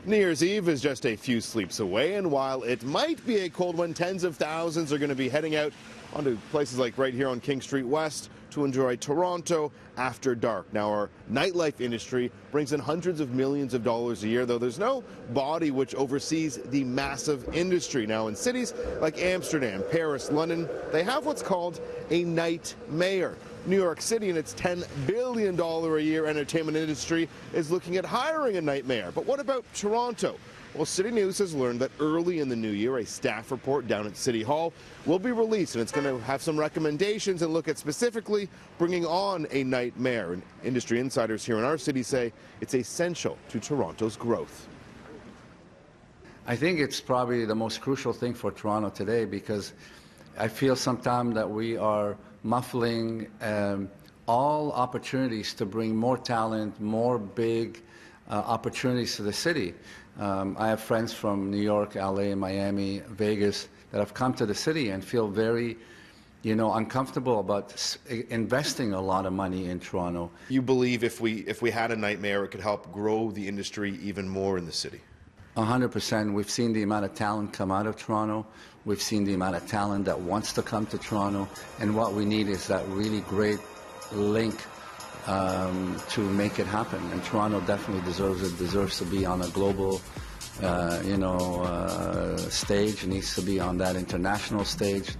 New Year's Eve is just a few sleeps away, and while it might be a cold one, tens of thousands are going to be heading out onto places like right here on King Street West to enjoy Toronto after dark. Now, our nightlife industry brings in hundreds of millions of dollars a year, though there's no body which oversees the massive industry. Now, in cities like Amsterdam, Paris, London, they have what's called a night mayor. New York City and its $10 billion a year entertainment industry is looking at hiring a night mayor. But what about Toronto? Well, CityNews has learned that early in the new year, a staff report down at City Hall will be released, and it's going to have some recommendations and look at specifically bringing on a night mayor. And industry insiders here in our city say it's essential to Toronto's growth. I think it's probably the most crucial thing for Toronto today, because I feel sometimes that we are muffling all opportunities to bring more talent, more big opportunities to the city. I have friends from New York, LA, Miami, Vegas that have come to the city and feel very, uncomfortable about investing a lot of money in Toronto. You believe if we had a night mayor, it could help grow the industry even more in the city? 100%. We've seen the amount of talent come out of Toronto. We've seen the amount of talent that wants to come to Toronto. And what we need is that really great link to make it happen. And Toronto definitely deserves it, deserves to be on a global, stage. It needs to be on that international stage.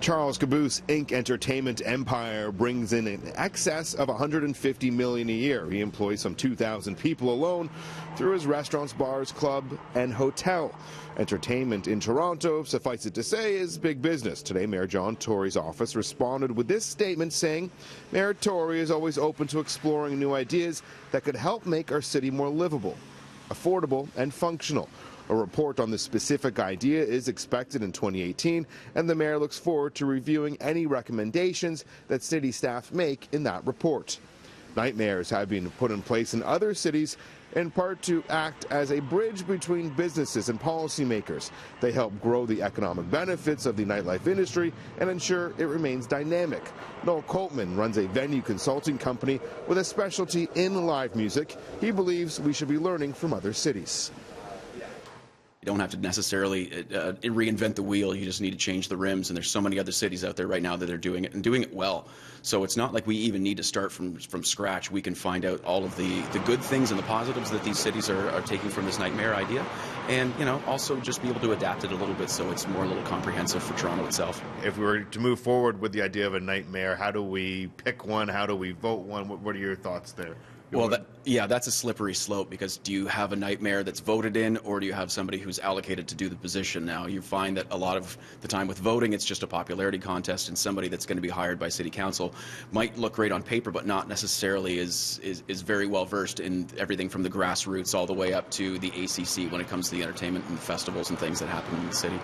Charles Caboose Inc. entertainment empire brings in excess of $150 million a year. He employs some 2,000 people alone through his restaurants, bars, club, and hotel. Entertainment in Toronto, suffice it to say, is big business. Today, Mayor John Tory's office responded with this statement saying, Mayor Tory is always open to exploring new ideas that could help make our city more livable, affordable, and functional. A report on this specific idea is expected in 2018, and the mayor looks forward to reviewing any recommendations that city staff make in that report. Night mayors have been put in place in other cities in part to act as a bridge between businesses and policymakers. They help grow the economic benefits of the nightlife industry and ensure it remains dynamic. Noel Coltman runs a venue consulting company with a specialty in live music. He believes we should be learning from other cities. You don't have to necessarily reinvent the wheel. You just need to change the rims, and there's so many other cities out there right now that are doing it and doing it well. So it's not like we even need to start from scratch. We can find out all of the good things and the positives that these cities are taking from this nightmare idea, and also just be able to adapt it a little bit so it's more a little comprehensive for Toronto itself. If we were to move forward with the idea of a nightmare, how do we pick one? How do we vote one? What are your thoughts there? Well, that's a slippery slope, because do you have a night mayor that's voted in, or do you have somebody who's allocated to do the position? Now, you find that a lot of the time with voting, it's just a popularity contest, and somebody that's going to be hired by City Council might look great on paper, but not necessarily is very well versed in everything from the grassroots all the way up to the ACC when it comes to the entertainment and festivals and things that happen in the city.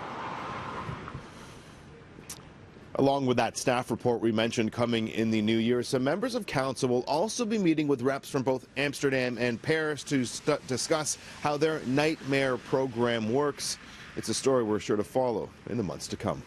Along with that staff report we mentioned coming in the new year, some members of council will also be meeting with reps from both Amsterdam and Paris to discuss how their night mayor program works. It's a story we're sure to follow in the months to come.